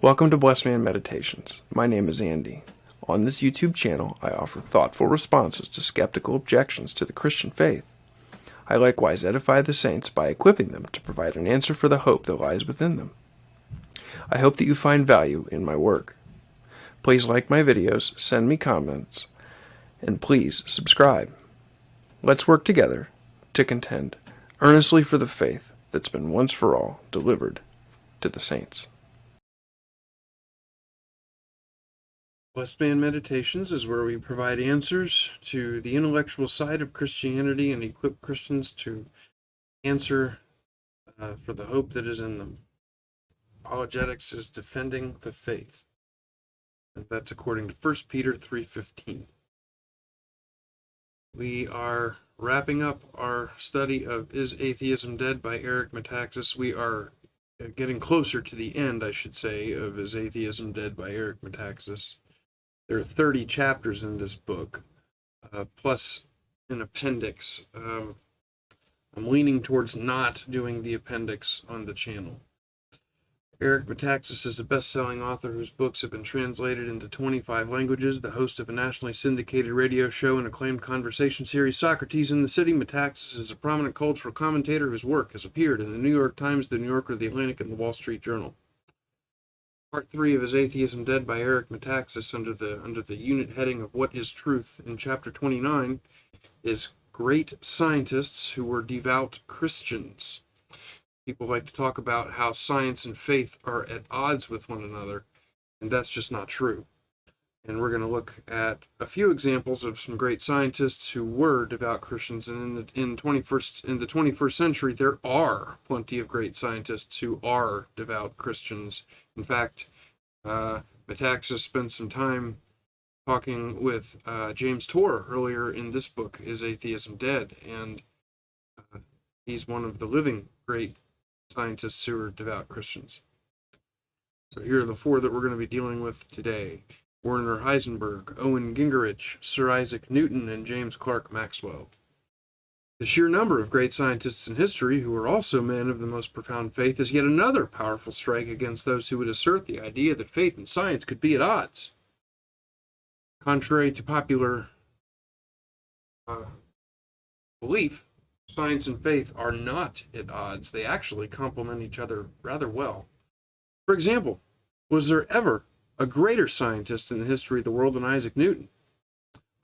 Welcome to Blessed Man Meditations. My name is Andy. On this YouTube channel, I offer thoughtful responses to skeptical objections to the Christian faith. I likewise edify the saints by equipping them to provide an answer for the hope that lies within them. I hope that you find value in my work. Please like my videos, send me comments, and please subscribe. Let's work together to contend earnestly for the faith that's been once for all delivered to the saints. Blessed Man Meditations is where we provide answers to the intellectual side of Christianity and equip Christians to answer for the hope that is in them. Apologetics is defending the faith. And that's according to 1 Peter 3:15. We are wrapping up our study of Is Atheism Dead by Eric Metaxas. We are getting closer to the end, I should say, of Is Atheism Dead by Eric Metaxas. There are 30 chapters in this book, plus an appendix. I'm leaning towards not doing the appendix on the channel. Eric Metaxas is a best-selling author whose books have been translated into 25 languages, the host of a nationally syndicated radio show and acclaimed conversation series, Socrates in the City. Metaxas is a prominent cultural commentator whose work has appeared in the New York Times, the New Yorker, the Atlantic, and the Wall Street Journal. Part 3 of Is Atheism Dead by Eric Metaxas, under the unit heading of What is Truth, in Chapter 29, is Great Scientists Who Were Devout Christians. People like to talk about how science and faith are at odds with one another, and that's just not true. And we're going to look at a few examples of some great scientists who were devout Christians. And in the 21st century, there are plenty of great scientists who are devout Christians. In fact, Metaxas spent some time talking with James Tour earlier in this book, Is Atheism Dead? And he's one of the living great scientists who are devout Christians. So here are the four that we're going to be dealing with today: Werner Heisenberg, Owen Gingerich, Sir Isaac Newton, and James Clerk Maxwell. The sheer number of great scientists in history who were also men of the most profound faith is yet another powerful strike against those who would assert the idea that faith and science could be at odds. Contrary to popular belief, science and faith are not at odds. They actually complement each other rather well. For example, was there ever a greater scientist in the history of the world than Isaac Newton?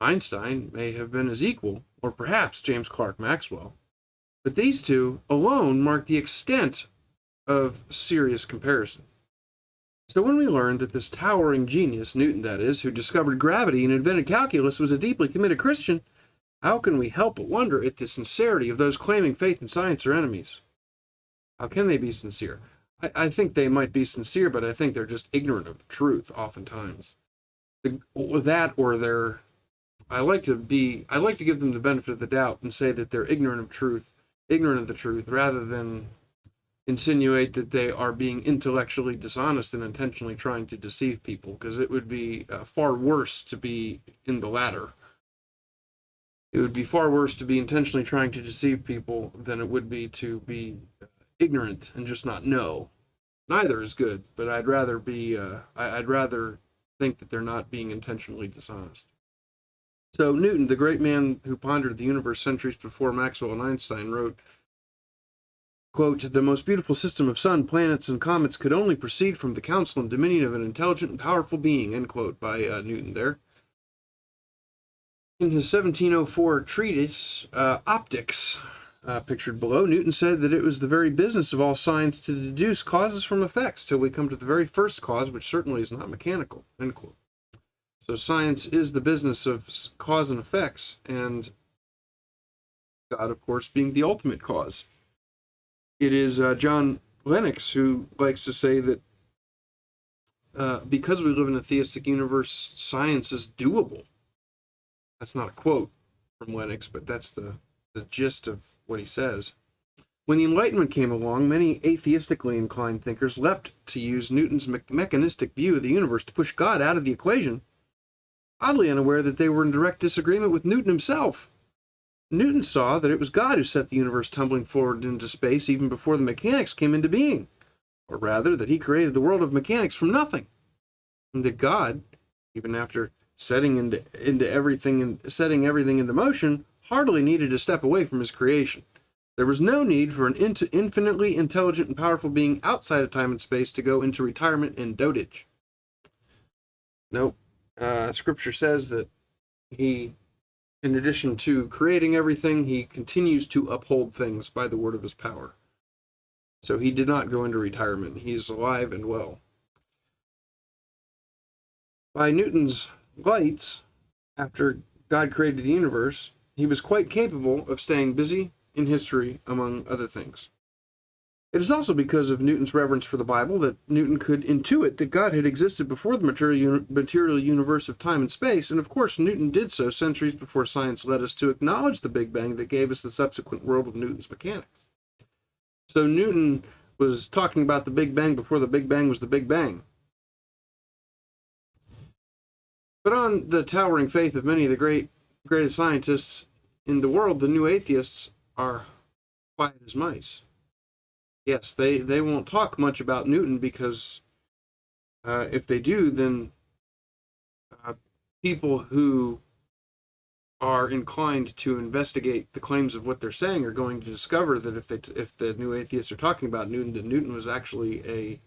Einstein may have been his equal, or perhaps James Clerk Maxwell, but these two alone mark the extent of serious comparison. So when we learned that this towering genius, Newton that is, who discovered gravity and invented calculus, was a deeply committed Christian, how can we help but wonder at the sincerity of those claiming faith and science are enemies? How can they be sincere? I think they might be sincere, but I think they're just ignorant of the truth oftentimes. I like to give them the benefit of the doubt and say that they're ignorant of the truth, rather than insinuate that they are being intellectually dishonest and intentionally trying to deceive people, because it would be far worse to be in the latter. It would be far worse to be intentionally trying to deceive people than it would be to be ignorant and just not know. Neither is good, but I'd rather think that they're not being intentionally dishonest. So Newton, the great man who pondered the universe centuries before Maxwell and Einstein, wrote, quote, "The most beautiful system of sun, planets, and comets could only proceed from the counsel and dominion of an intelligent and powerful being," end quote, by Newton there. In his 1704 treatise, Optics, pictured below, Newton said that it was the very business of all science to deduce causes from effects till we come to the very first cause, which certainly is not mechanical, end quote. So science is the business of cause and effects, and God, of course, being the ultimate cause. It is John Lennox who likes to say that because we live in a theistic universe, science is doable. That's not a quote from Lennox, but that's the gist of what he says. When the Enlightenment came along, many atheistically inclined thinkers leapt to use Newton's mechanistic view of the universe to push God out of the equation, oddly unaware that they were in direct disagreement with Newton himself. Newton saw that it was God who set the universe tumbling forward into space even before the mechanics came into being, or rather that he created the world of mechanics from nothing, and that God, even after setting everything into motion, hardly needed to step away from his creation. There was no need for an infinitely intelligent and powerful being outside of time and space to go into retirement and dotage. Nope. Scripture says that he, in addition to creating everything, he continues to uphold things by the word of his power. So he did not go into retirement. He is alive and well. By Newton's lights, after God created the universe, he was quite capable of staying busy in history, among other things. It is also because of Newton's reverence for the Bible that Newton could intuit that God had existed before the material universe of time and space, and of course Newton did so centuries before science led us to acknowledge the Big Bang that gave us the subsequent world of Newton's mechanics. So Newton was talking about the Big Bang before the Big Bang was the Big Bang. But on the towering faith of many of the greatest scientists in the world, the new atheists are quiet as mice. Yes, they won't talk much about Newton because if they do, then people who are inclined to investigate the claims of what they're saying are going to discover that if the new atheists are talking about Newton, that Newton was actually a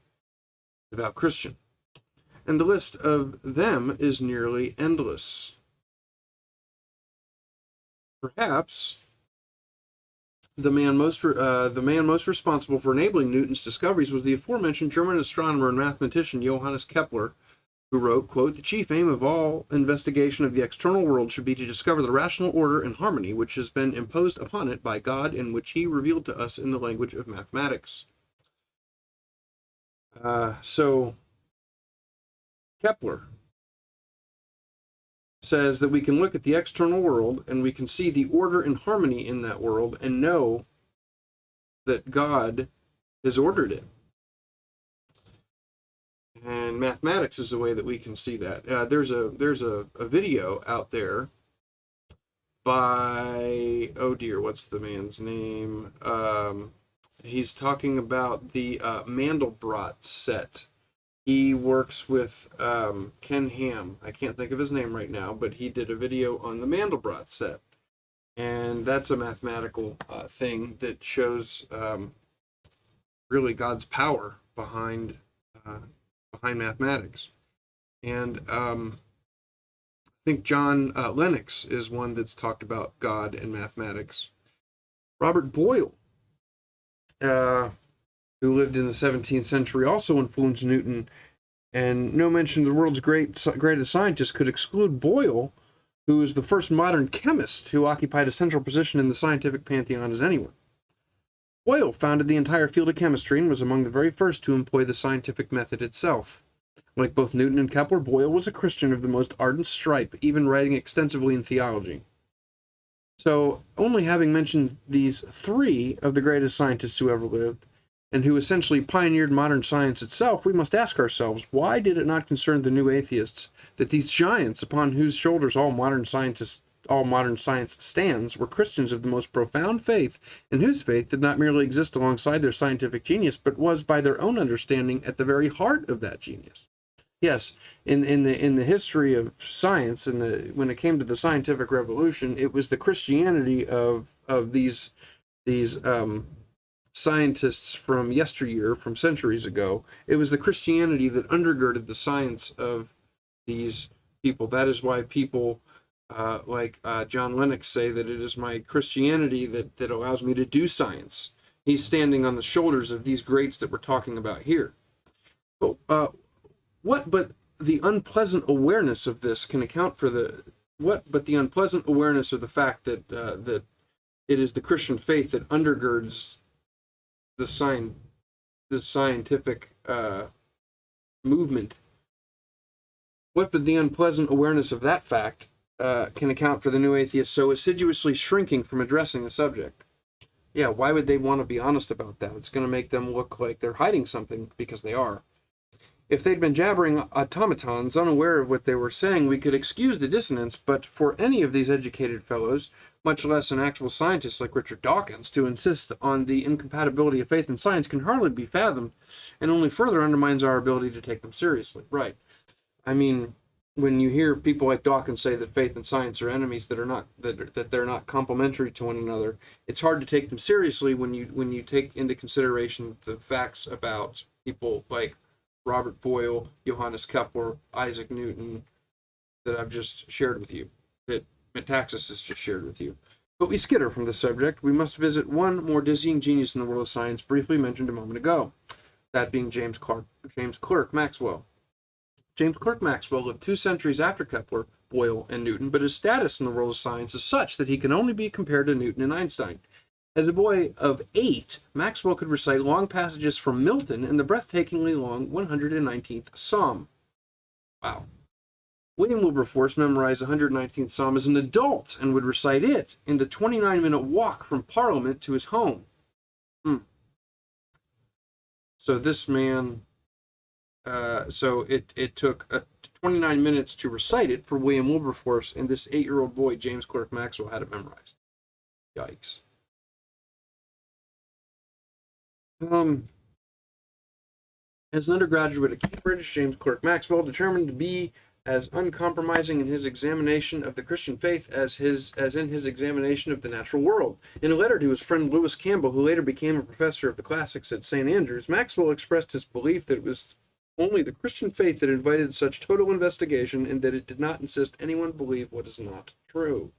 devout Christian. And the list of them is nearly endless. Perhaps the man most responsible for enabling Newton's discoveries was the aforementioned German astronomer and mathematician Johannes Kepler, who wrote, quote, "The chief aim of all investigation of the external world should be to discover the rational order and harmony which has been imposed upon it by God and which he revealed to us in the language of mathematics." So Kepler says that we can look at the external world and we can see the order and harmony in that world and know that God has ordered it. And mathematics is the way that we can see that. There's a video out there by, oh dear, what's the man's name? He's talking about the Mandelbrot set. He works with Ken Ham. I can't think of his name right now, but he did a video on the Mandelbrot set. And that's a mathematical thing that shows really God's power behind mathematics. And I think John Lennox is one that's talked about God and mathematics. Robert Boyle, who lived in the 17th century, also influenced Newton, and no mention of the world's greatest scientist could exclude Boyle, who was the first modern chemist who occupied a central position in the scientific pantheon as anyone. Boyle founded the entire field of chemistry and was among the very first to employ the scientific method itself. Like both Newton and Kepler, Boyle was a Christian of the most ardent stripe, even writing extensively in theology. So, only having mentioned these three of the greatest scientists who ever lived, and who essentially pioneered modern science itself, we must ask ourselves, why did it not concern the new atheists that these giants upon whose shoulders all modern science stands were Christians of the most profound faith, and whose faith did not merely exist alongside their scientific genius, but was by their own understanding at the very heart of that genius? Yes, in the history of science, when it came to the scientific revolution, it was the Christianity of these scientists from yesteryear, from centuries ago. It was the Christianity that undergirded the science of these people. That is why people like John Lennox say that it is my Christianity that allows me to do science. He's standing on the shoulders of these greats that we're talking about here. But the unpleasant awareness of this can account for the unpleasant awareness of the fact that that it is the Christian faith that undergirds the scientific movement. What but the unpleasant awareness of that fact can account for the new atheists so assiduously shrinking from addressing the subject? Yeah, why would they want to be honest about that? It's going to make them look like they're hiding something, because they are. If they'd been jabbering automatons, unaware of what they were saying, we could excuse the dissonance, but for any of these educated fellows, much less an actual scientist like Richard Dawkins, to insist on the incompatibility of faith and science can hardly be fathomed, and only further undermines our ability to take them seriously. Right. I mean, when you hear people like Dawkins say that faith and science are enemies that are not that they're not complementary to one another, it's hard to take them seriously when you take into consideration the facts about people like Robert Boyle, Johannes Kepler, Isaac Newton that I've just shared with you, that Metaxas has just shared with you. But we skitter from the subject. We must visit one more dizzying genius in the world of science, briefly mentioned a moment ago, that being James Clerk Maxwell. James Clerk Maxwell lived 2 centuries after Kepler, Boyle, and Newton, but his status in the world of science is such that he can only be compared to Newton and Einstein. As a boy of 8, Maxwell could recite long passages from Milton and the breathtakingly long 119th Psalm. Wow. William Wilberforce memorized the 119th Psalm as an adult and would recite it in the 29-minute walk from Parliament to his home. So this man, it took 29 minutes to recite it for William Wilberforce, and this 8-year-old boy, James Clerk Maxwell, had it memorized. Yikes. As an undergraduate at Cambridge, James Clerk Maxwell determined to be as uncompromising in his examination of the Christian faith as in his examination of the natural world. In a letter to his friend Lewis Campbell, who later became a professor of the classics at St. Andrews, Maxwell expressed his belief that it was only the Christian faith that invited such total investigation, and that it did not insist anyone believe what is not true.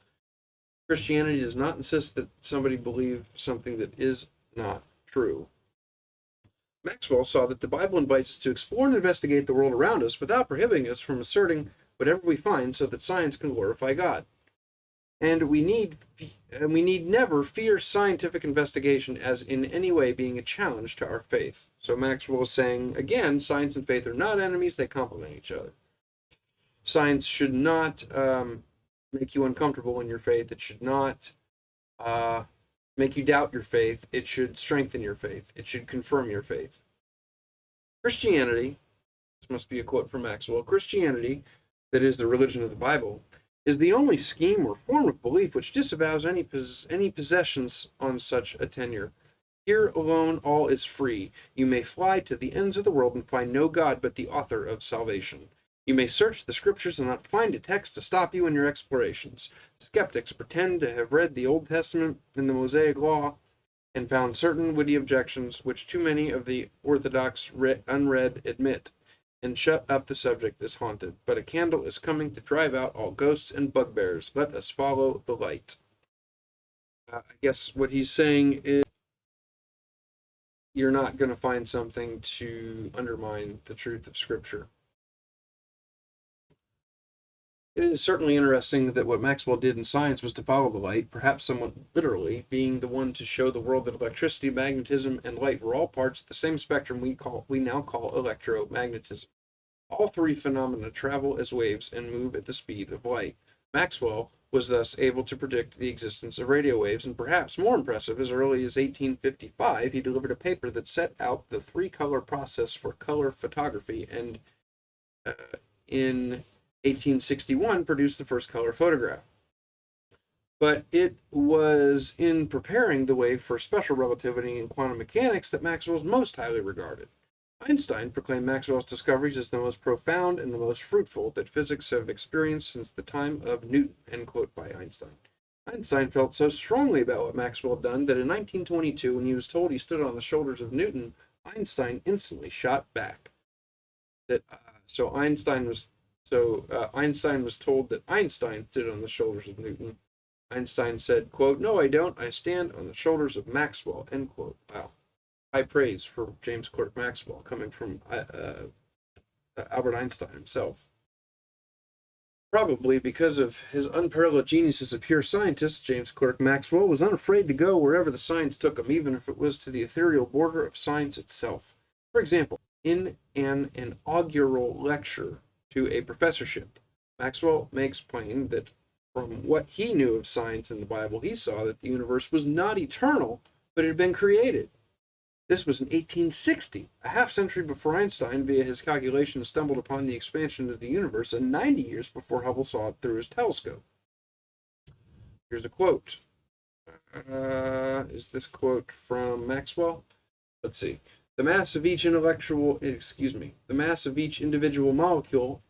Christianity does not insist that somebody believe something that is not true. Maxwell saw that the Bible invites us to explore and investigate the world around us without prohibiting us from asserting whatever we find so that science can glorify God. And we need never fear scientific investigation as in any way being a challenge to our faith. So Maxwell is saying, again, science and faith are not enemies, they complement each other. Science should not make you uncomfortable in your faith. It should not make you doubt your faith. It should strengthen your faith. It should confirm your faith. Christianity, this must be a quote from Maxwell, Christianity, that is the religion of the Bible, is the only scheme or form of belief which disavows any possessions on such a tenure. Here alone all is free. You may fly to the ends of the world and find no God but the author of salvation. You may search the scriptures and not find a text to stop you in your explorations. Skeptics pretend to have read the Old Testament and the Mosaic Law and found certain witty objections which too many of the orthodox unread admit, and shut up the subject is haunted. But a candle is coming to drive out all ghosts and bugbears. Let us follow the light. I guess what he's saying is you're not going to find something to undermine the truth of Scripture. It is certainly interesting that what Maxwell did in science was to follow the light, perhaps somewhat literally, being the one to show the world that electricity, magnetism, and light were all parts of the same spectrum we now call electromagnetism. All 3 phenomena travel as waves and move at the speed of light. Maxwell was thus able to predict the existence of radio waves, and perhaps more impressive, as early as 1855, he delivered a paper that set out the 3-color process for color photography, and in 1861 produced the first color photograph. But it was in preparing the way for special relativity and quantum mechanics that Maxwell was most highly regarded. Einstein proclaimed Maxwell's discoveries as the most profound and the most fruitful that physics have experienced since the time of Newton, end quote by Einstein. Einstein felt so strongly about what Maxwell had done that in 1922, when he was told he stood on the shoulders of Newton, Einstein instantly shot back. Einstein was told that Einstein stood on the shoulders of Newton. Einstein said, quote, "No, I don't. I stand on the shoulders of Maxwell," end quote. Wow. High praise for James Clerk Maxwell coming from Albert Einstein himself. Probably because of his unparalleled genius as a pure scientist, James Clerk Maxwell was unafraid to go wherever the science took him, even if it was to the ethereal border of science itself. For example, in an inaugural lecture to a professorship, Maxwell makes plain that from what he knew of science and the Bible, he saw that the universe was not eternal, but it had been created. This was in 1860, a half-century before Einstein, via his calculations, stumbled upon the expansion of the universe, and 90 years before Hubble saw it through his telescope. Here's a quote. Is this quote from Maxwell? Let's see. The mass of each individual molecule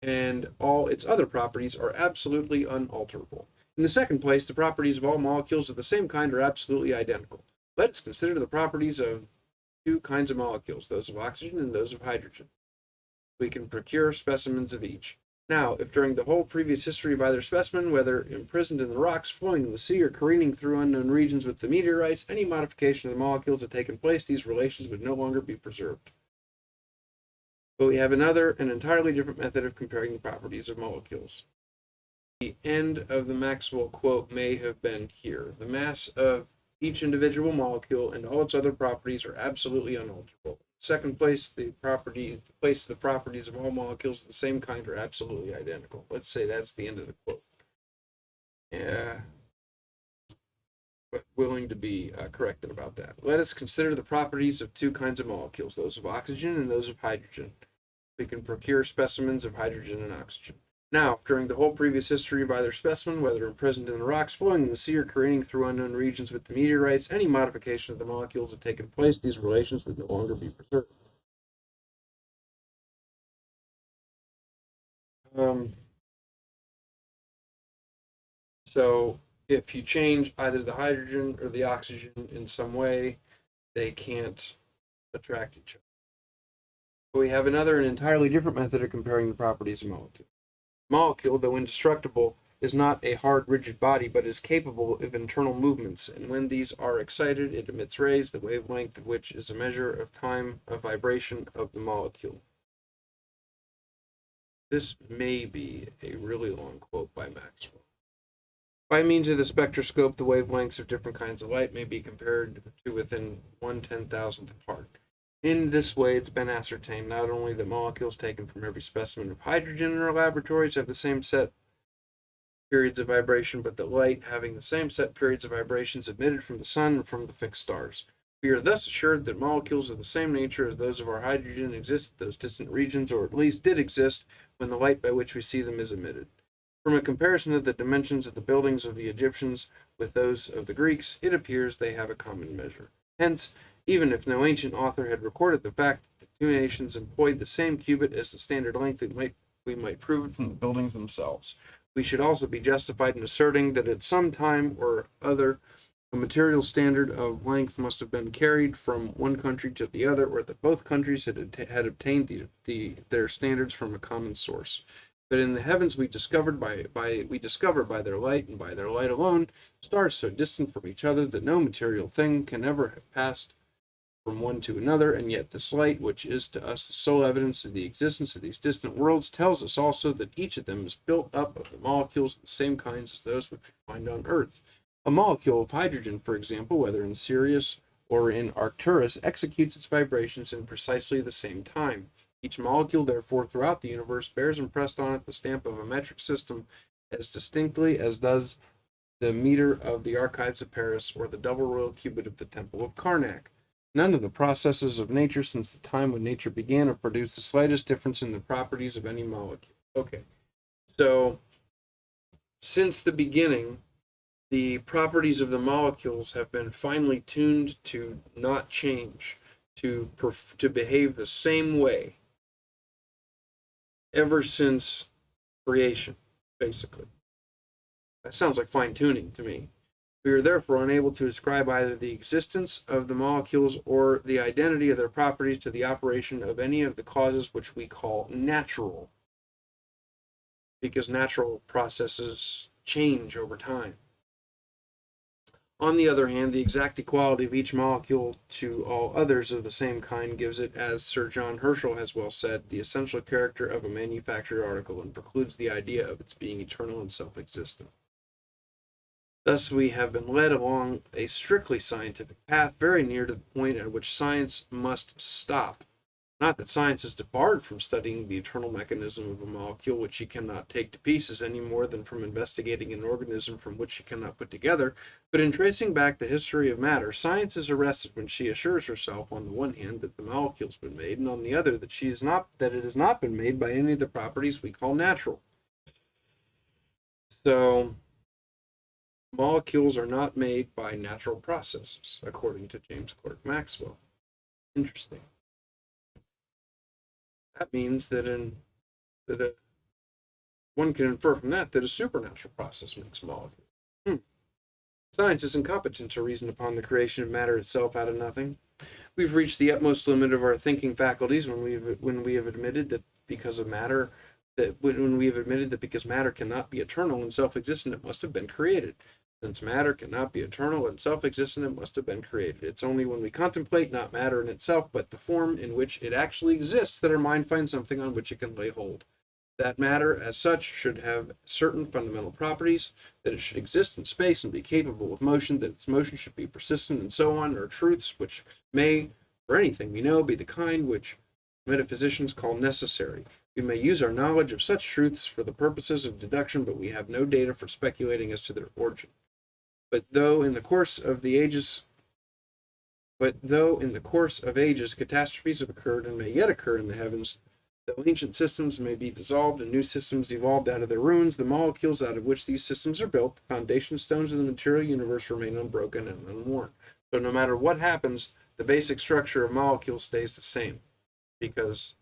and all its other properties are absolutely unalterable. In the second place, the properties of all molecules of the same kind are absolutely identical. Let's consider the properties of two kinds of molecules, those of oxygen and those of hydrogen. We can procure specimens of each. Now, if during the whole previous history of either specimen, whether imprisoned in the rocks, flowing in the sea, or careening through unknown regions with the meteorites, any modification of the molecules had taken place, these relations would no longer be preserved. But we have another and entirely different method of comparing the properties of molecules. The end of the Maxwell quote may have been here. The mass of each individual molecule and all its other properties are absolutely unalterable. Second place, the properties of all molecules of the same kind are absolutely identical. Let's say that's the end of the quote. Yeah, but willing to be corrected about that. Let us consider the properties of two kinds of molecules, those of oxygen and those of hydrogen. We can procure specimens of hydrogen and oxygen. Now, during the whole previous history of either specimen, whether imprisoned in the rocks, flowing in the sea, or careening through unknown regions with the meteorites, any modification of the molecules had taken place, these relations would no longer be preserved. So, if you change either the hydrogen or the oxygen in some way, they can't attract each other. But we have another and entirely different method of comparing the properties of molecules. Molecule, though indestructible, is not a hard, rigid body, but is capable of internal movements, and when these are excited, it emits rays, the wavelength of which is a measure of time of vibration of the molecule. This may be a really long quote by Maxwell. By means of the spectroscope, the wavelengths of different kinds of light may be compared to within 1/10,000th part. In this way, it's been ascertained not only that molecules taken from every specimen of hydrogen in our laboratories have the same set periods of vibration, but that light having the same set periods of vibrations emitted from the sun and from the fixed stars. We are thus assured that molecules of the same nature as those of our hydrogen exist in those distant regions, or at least did exist when the light by which we see them is emitted. From a comparison of the dimensions of the buildings of the Egyptians with those of the Greeks, it appears they have a common measure. Hence, even if no ancient author had recorded the fact that the two nations employed the same cubit as the standard length, we might prove it from the buildings themselves. We should also be justified in asserting that at some time or other a material standard of length must have been carried from one country to the other, or that both countries had obtained their standards from a common source. But in the heavens we discover by their light, and by their light alone, stars so distant from each other that no material thing can ever have passed from one to another, and yet this light, which is to us the sole evidence of the existence of these distant worlds, tells us also that each of them is built up of the molecules of the same kinds as those which we find on Earth. A molecule of hydrogen, for example, whether in Sirius or in Arcturus, executes its vibrations in precisely the same time. Each molecule, therefore, throughout the universe bears impressed on it the stamp of a metric system as distinctly as does the meter of the archives of Paris or the double royal cubit of the Temple of Karnak. None of the processes of nature since the time when nature began have produced the slightest difference in the properties of any molecule. Okay, so since the beginning, the properties of the molecules have been finely tuned to not change, to behave the same way ever since creation, basically. That sounds like fine tuning to me. We are therefore unable to ascribe either the existence of the molecules or the identity of their properties to the operation of any of the causes which we call natural, because natural processes change over time. On the other hand, the exact equality of each molecule to all others of the same kind gives it, as Sir John Herschel has well said, the essential character of a manufactured article, and precludes the idea of its being eternal and self-existent. Thus, we have been led along a strictly scientific path, very near to the point at which science must stop. Not that science is debarred from studying the eternal mechanism of a molecule which she cannot take to pieces any more than from investigating an organism from which she cannot put together, but in tracing back the history of matter, science is arrested when she assures herself, on the one hand, that the molecule's been made, and on the other, that it has not been made by any of the properties we call natural. So molecules are not made by natural processes, according to James Clerk Maxwell. Interesting. That means that one can infer from that a supernatural process makes molecules. Science is incompetent to reason upon the creation of matter itself out of nothing. We've reached the utmost limit of our thinking faculties when we have admitted that because matter cannot be eternal and self-existent, it must have been created. Since matter cannot be eternal and self-existent, it must have been created. It's only when we contemplate not matter in itself, but the form in which it actually exists, that our mind finds something on which it can lay hold. That matter, as such, should have certain fundamental properties, that it should exist in space and be capable of motion, that its motion should be persistent, and so on, are truths which may, for anything we know, be the kind which metaphysicians call necessary. We may use our knowledge of such truths for the purposes of deduction, but we have no data for speculating as to their origin. But though in the course of ages catastrophes have occurred and may yet occur in the heavens, though ancient systems may be dissolved and new systems evolved out of their ruins, the molecules out of which these systems are built, the foundation stones of the material universe, remain unbroken and unworn. So no matter what happens, the basic structure of molecules stays the same, because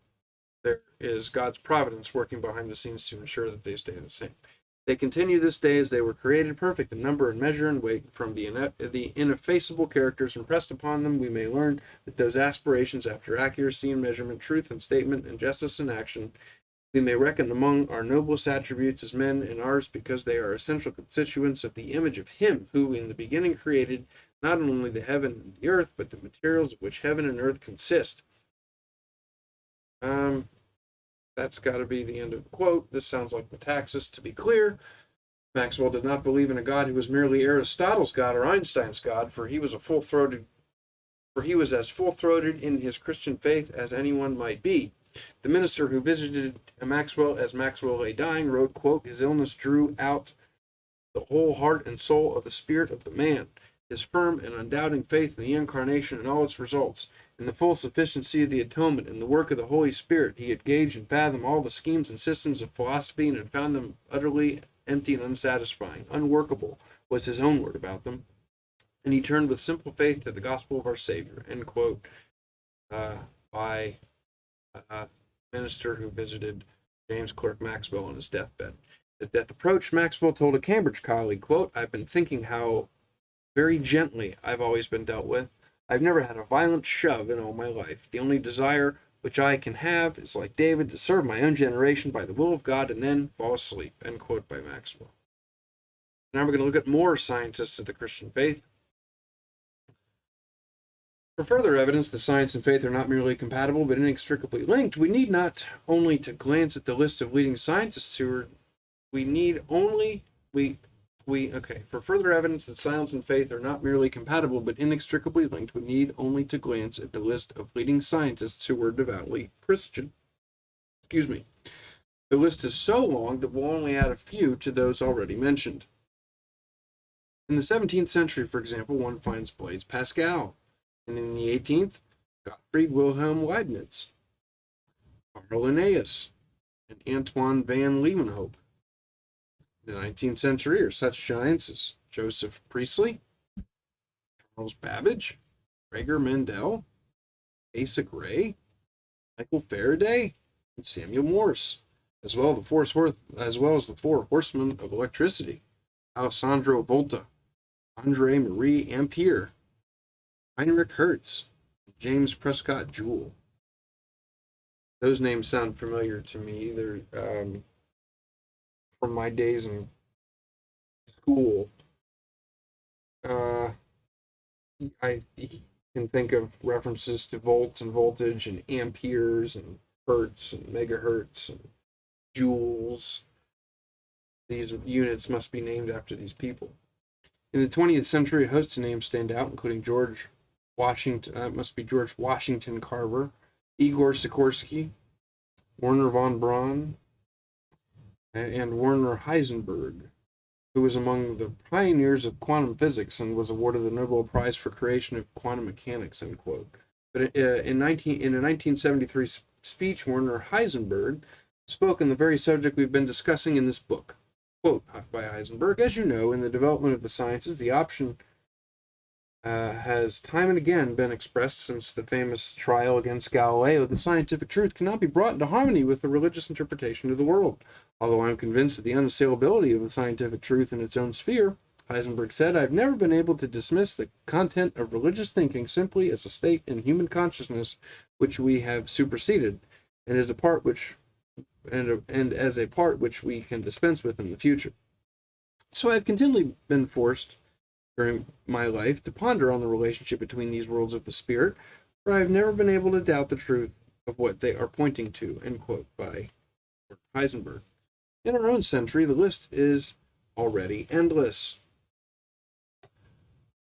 there is God's providence working behind the scenes to ensure that they stay the same. They continue this day as they were created, perfect in number and measure and weight. From the ineffaceable characters impressed upon them, we may learn that those aspirations after accuracy in measurement, truth in statement, and justice in action, we may reckon among our noblest attributes as men, and ours because they are essential constituents of the image of Him who in the beginning created not only the heaven and the earth, but the materials of which heaven and earth consist. That's got to be the end of the quote. This sounds like Metaxas. To be clear, Maxwell did not believe in a God who was merely Aristotle's God or Einstein's God, for he was as full-throated in his Christian faith as anyone might be. The minister who visited Maxwell as Maxwell lay dying wrote, quote, "His illness drew out the whole heart and soul of the spirit of the man. His firm and undoubting faith in the incarnation and all its results, in the full sufficiency of the atonement, in the work of the Holy Spirit, he had gauged and fathomed all the schemes and systems of philosophy and had found them utterly empty and unsatisfying. Unworkable was his own word about them. And he turned with simple faith to the gospel of our Savior," end quote, by a minister who visited James Clerk Maxwell on his deathbed. As death approached, Maxwell told a Cambridge colleague, quote, "I've been thinking how very gently I've always been dealt with. I've never had a violent shove in all my life. The only desire which I can have is, like David, to serve my own generation by the will of God and then fall asleep," end quote by Maxwell. Now we're going to look at more scientists of the Christian faith. For further evidence that science and faith are not merely compatible but inextricably linked, we need not only to glance at the list of leading scientists who are, for further evidence that science and faith are not merely compatible but inextricably linked, we need only to glance at the list of leading scientists who were devoutly Christian. The list is so long that we'll only add a few to those already mentioned. In the 17th century, for example, one finds Blaise Pascal, and in the 18th, Gottfried Wilhelm Leibniz, Carl Linnaeus, and Antoine van Leeuwenhoek. In the 19th century are such giants as Joseph Priestley, Charles Babbage, Gregor Mendel, Asa Gray, Michael Faraday, and Samuel Morse, as well as the four horsemen of electricity, Alessandro Volta, Andre Marie Ampere, Heinrich Hertz, and James Prescott Joule. Those names sound familiar to me. They're from my days in school. I can think of references to volts and voltage and amperes and hertz and megahertz and joules. These units must be named after these people. In the 20th century, a host of names stand out, including George Washington Carver, Igor Sikorsky, Werner von Braun, and Werner Heisenberg, who was among the pioneers of quantum physics and was awarded the Nobel Prize for creation of quantum mechanics, end quote. But in a 1973 speech, Werner Heisenberg spoke on the very subject we've been discussing in this book. Quote by Heisenberg, as you know, in the development of the sciences, the option has time and again been expressed since the famous trial against Galileo that scientific truth cannot be brought into harmony with the religious interpretation of the world. Although I am convinced of the unassailability of the scientific truth in its own sphere, Heisenberg said, I've never been able to dismiss the content of religious thinking simply as a state in human consciousness which we have superseded, and as a part which and as a part which we can dispense with in the future. So I've continually been forced during my life to ponder on the relationship between these worlds of the spirit, for I have never been able to doubt the truth of what they are pointing to, end quote, by Heisenberg. In our own century, the list is already endless.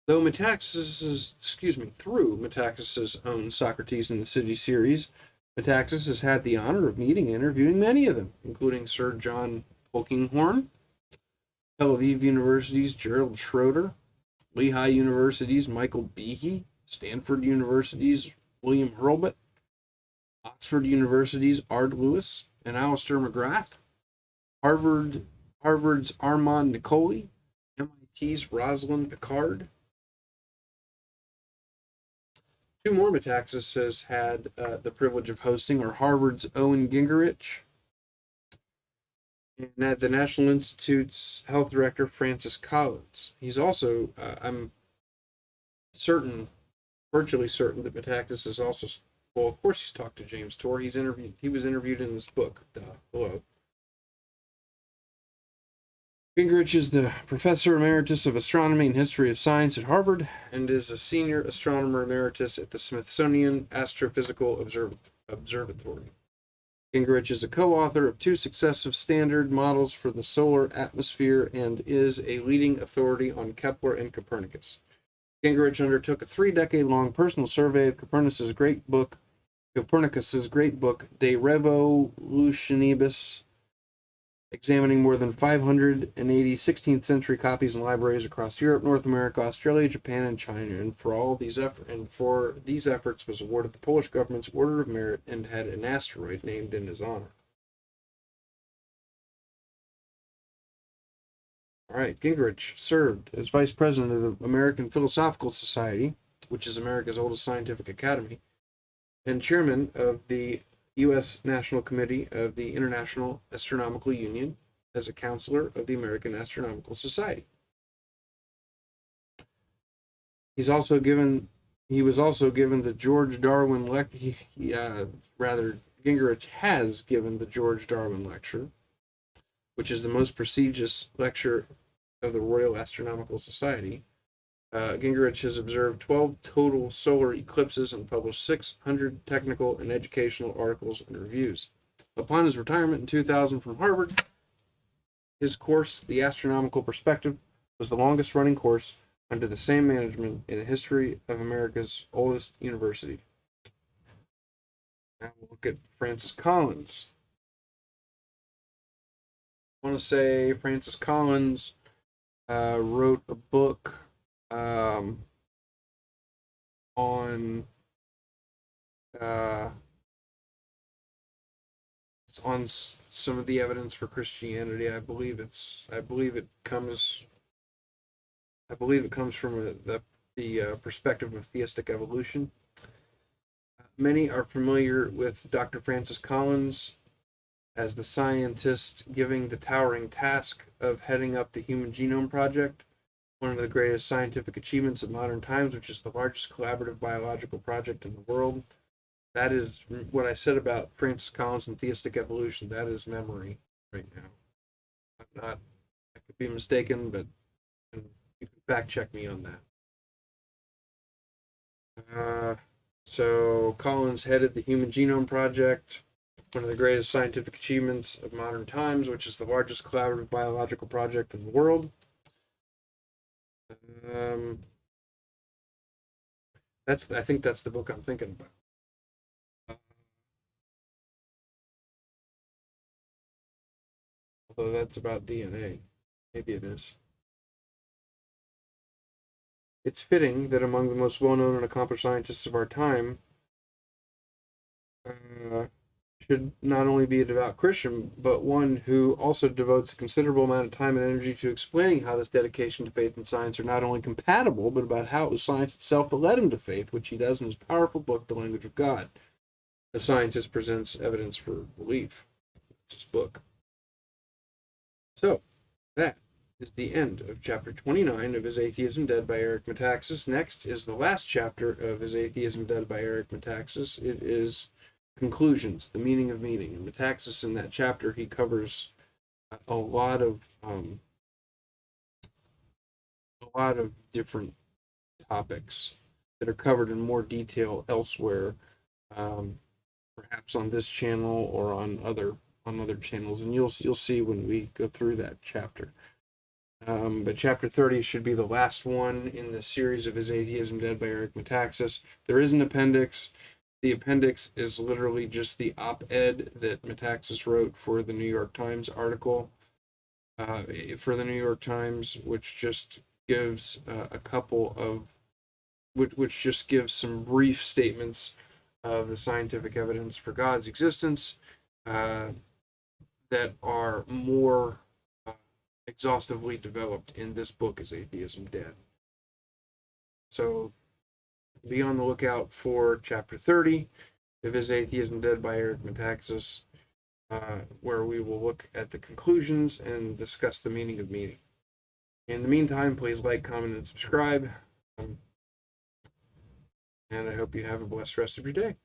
Through Metaxas's own Socrates in the City series, Metaxas has had the honor of meeting and interviewing many of them, including Sir John Polkinghorne, Tel Aviv University's Gerald Schroeder, Lehigh University's Michael Behe, Stanford University's William Hurlbut, Oxford University's Ard Lewis and Alistair McGrath, Harvard's Armand Nicoli, MIT's Rosalind Picard. Two more Metaxas has had the privilege of hosting are Harvard's Owen Gingerich and at the National Institute's Health Director Francis Collins. He's also, I'm virtually certain that Metaxas is also, well, of course he's talked to James Tour. He was interviewed in this book, below. Gingerich is the Professor Emeritus of Astronomy and History of Science at Harvard and is a Senior Astronomer Emeritus at the Smithsonian Astrophysical Observatory. Gingerich is a co-author of 2 successive standard models for the solar atmosphere and is a leading authority on Kepler and Copernicus. Gingerich undertook a 3-decade-long personal survey of Copernicus's great book, De Revolutionibus, examining more than 580 16th century copies in libraries across Europe, North America, Australia, Japan, and China, and for these efforts was awarded the Polish government's Order of Merit and had an asteroid named in his honor. All right, Gingerich served as vice president of the American Philosophical Society, which is America's oldest scientific academy, and chairman of the U.S. National Committee of the International Astronomical Union as a counselor of the American Astronomical Society. He was also given the George Darwin lecture. Gingerich has given the George Darwin Lecture, which is the most prestigious lecture of the Royal Astronomical Society. Gingerich has observed 12 total solar eclipses and published 600 technical and educational articles and reviews. Upon his retirement in 2000 from Harvard, his course, The Astronomical Perspective, was the longest-running course under the same management in the history of America's oldest university. Now we'll look at Francis Collins. I want to say Francis Collins wrote a book on some of the evidence for Christianity. I believe it comes from the perspective of theistic evolution. Many are familiar with Dr. Francis Collins as the scientist giving the towering task of heading up the Human Genome Project, one of the greatest scientific achievements of modern times, which is the largest collaborative biological project in the world. That is what I said about Francis Collins and theistic evolution. That is memory right now. I could be mistaken, but you can fact check me on that. So Collins headed the Human Genome Project, one of the greatest scientific achievements of modern times, which is the largest collaborative biological project in the world. I think that's the book I'm thinking about. Although that's about DNA. Maybe it is. It's fitting that among the most well-known and accomplished scientists of our time should not only be a devout Christian, but one who also devotes a considerable amount of time and energy to explaining how this dedication to faith and science are not only compatible, but about how it was science itself that led him to faith, which he does in his powerful book, The Language of God. A scientist presents evidence for belief. It's his book. So, that is the end of chapter 29 of Is Atheism Dead by Eric Metaxas. Next is the last chapter of Is Atheism Dead by Eric Metaxas. It is Conclusions, the meaning of meaning. And Metaxas, in that chapter, he covers a lot of different topics that are covered in more detail elsewhere, perhaps on this channel or on other channels, and you'll see when we go through that chapter. But chapter 30 should be the last one in the series of Is Atheism Dead by Eric Metaxas. There is an appendix. The appendix is literally just the op-ed that Metaxas wrote for the New York Times article, for the New York Times, which just gives which just gives some brief statements of the scientific evidence for God's existence that are more exhaustively developed in this book, Is Atheism Dead? So be on the lookout for chapter 30 of Is Atheism Dead by Eric Metaxas, where we will look at the conclusions and discuss the meaning of meaning. In the meantime, please like, comment, and subscribe. And I hope you have a blessed rest of your day.